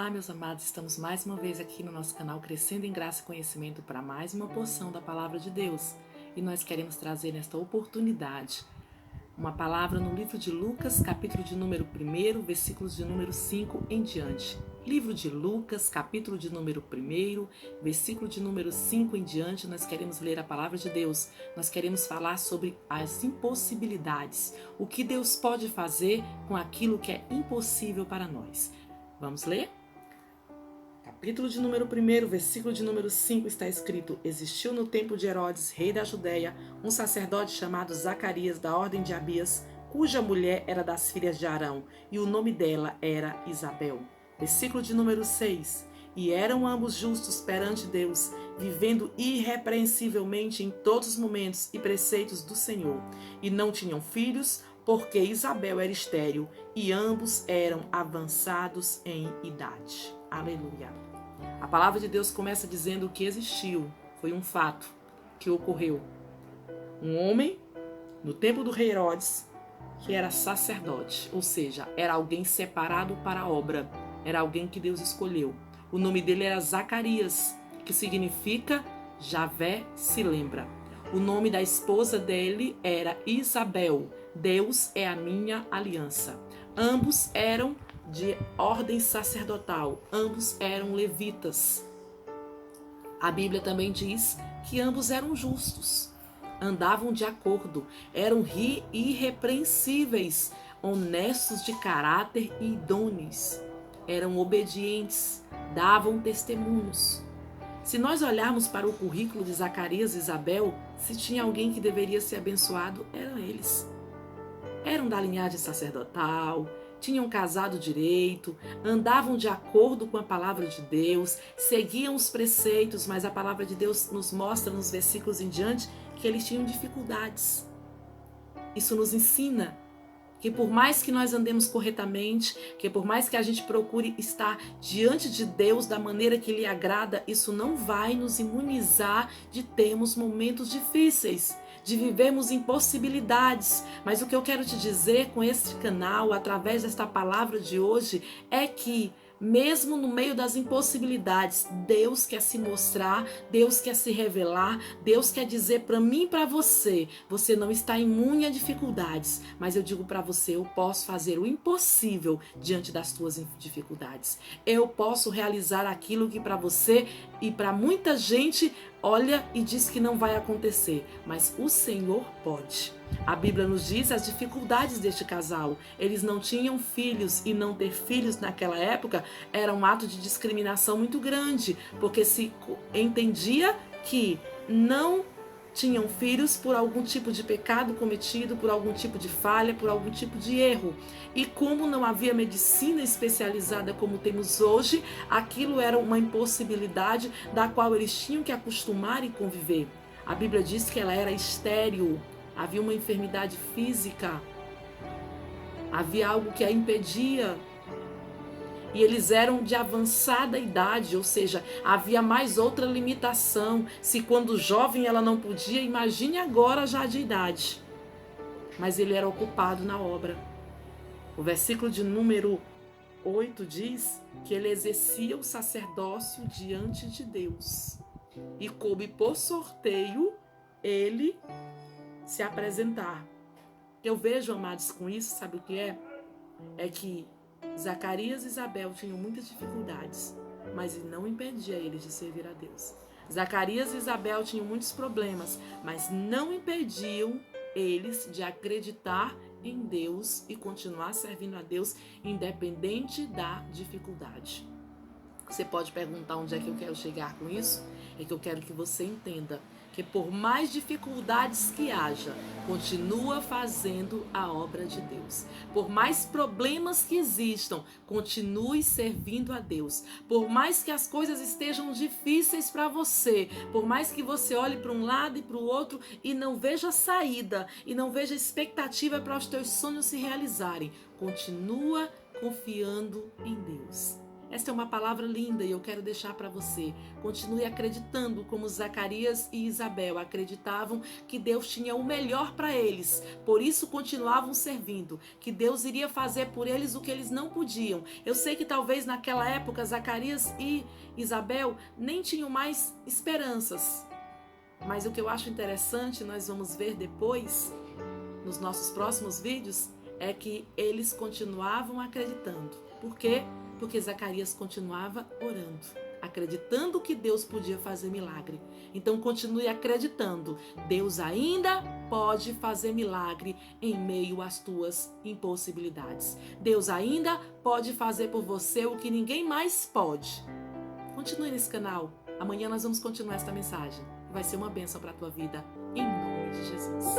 Olá, meus amados, estamos mais uma vez aqui no nosso canal Crescendo em Graça e Conhecimento para mais uma porção da Palavra de Deus. E nós queremos trazer nesta oportunidade uma palavra no livro de Lucas, capítulo de número 1, versículos de número 5 em diante. Livro de Lucas, capítulo de número 1, versículo de número 5 em diante, nós queremos ler a Palavra de Deus. Nós queremos falar sobre as impossibilidades, o que Deus pode fazer com aquilo que é impossível para nós. Vamos ler? Capítulo de número 1, versículo de número 5 está escrito: Existiu no tempo de Herodes, rei da Judéia, um sacerdote chamado Zacarias, da ordem de Abias, cuja mulher era das filhas de Arão, e o nome dela era Isabel. Versículo de número 6. E eram ambos justos perante Deus, vivendo irrepreensivelmente em todos os momentos e preceitos do Senhor. E não tinham filhos, porque Isabel era estéril, e ambos eram avançados em idade. Aleluia. A palavra de Deus começa dizendo que existiu, foi um fato que ocorreu. Um homem, no tempo do rei Herodes, que era sacerdote, ou seja, era alguém separado para a obra, era alguém que Deus escolheu. O nome dele era Zacarias, que significa Javé se lembra. O nome da esposa dele era Isabel, Deus é a minha aliança. Ambos eram de ordem sacerdotal, ambos eram levitas. A Bíblia também diz que ambos eram justos, andavam de acordo, eram irrepreensíveis, honestos de caráter e idôneos, eram obedientes, davam testemunhos. Se nós olharmos para o currículo de Zacarias e Isabel, se tinha alguém que deveria ser abençoado, eram eles. Eram da linhagem sacerdotal, tinham casado direito, andavam de acordo com a palavra de Deus, seguiam os preceitos, mas a palavra de Deus nos mostra nos versículos em diante que eles tinham dificuldades. Isso nos ensina que por mais que nós andemos corretamente, que por mais que a gente procure estar diante de Deus da maneira que lhe agrada, isso não vai nos imunizar de termos momentos difíceis, de vivermos impossibilidades. Mas o que eu quero te dizer com este canal, através desta palavra de hoje, é que mesmo no meio das impossibilidades, Deus quer se mostrar, Deus quer se revelar, Deus quer dizer para mim e para você, você não está imune a dificuldades, mas eu digo para você, eu posso fazer o impossível diante das tuas dificuldades. Eu posso realizar aquilo que para você e para muita gente olha e diz que não vai acontecer, mas o Senhor pode. A Bíblia nos diz as dificuldades deste casal. Eles não tinham filhos e não ter filhos naquela época era um ato de discriminação muito grande, porque se entendia que não tinham filhos por algum tipo de pecado cometido, por algum tipo de falha, por algum tipo de erro. E como não havia medicina especializada como temos hoje, aquilo era uma impossibilidade da qual eles tinham que acostumar e conviver. A Bíblia diz que ela era estéril, havia uma enfermidade física, havia algo que a impedia. E eles eram de avançada idade, ou seja, havia mais outra limitação. Se quando jovem ela não podia, imagine agora já de idade. Mas ele era ocupado na obra. O versículo de número 8 diz que ele exercia o sacerdócio diante de Deus. E coube por sorteio ele se apresentar. Eu vejo, amados, com isso, sabe o que é? É que Zacarias e Isabel tinham muitas dificuldades, mas não impedia eles de servir a Deus. Zacarias e Isabel tinham muitos problemas, mas não impediam eles de acreditar em Deus e continuar servindo a Deus, independente da dificuldade. Você pode perguntar onde é que eu quero chegar com isso? É que eu quero que você entenda que por mais dificuldades que haja, continua fazendo a obra de Deus. Por mais problemas que existam, continue servindo a Deus. Por mais que as coisas estejam difíceis para você, por mais que você olhe para um lado e para o outro e não veja saída, e não veja expectativa para os teus sonhos se realizarem, continua confiando em Deus. Esta é uma palavra linda e eu quero deixar para você. Continue acreditando como Zacarias e Isabel acreditavam que Deus tinha o melhor para eles. Por isso continuavam servindo, que Deus iria fazer por eles o que eles não podiam. Eu sei que talvez naquela época Zacarias e Isabel nem tinham mais esperanças. Mas o que eu acho interessante, nós vamos ver depois, nos nossos próximos vídeos, é que eles continuavam acreditando. Por quê? Porque Zacarias continuava orando, acreditando que Deus podia fazer milagre. Então continue acreditando. Deus ainda pode fazer milagre em meio às tuas impossibilidades. Deus ainda pode fazer por você o que ninguém mais pode. Continue nesse canal. Amanhã nós vamos continuar esta mensagem. Vai ser uma bênção para a tua vida, em nome de Jesus.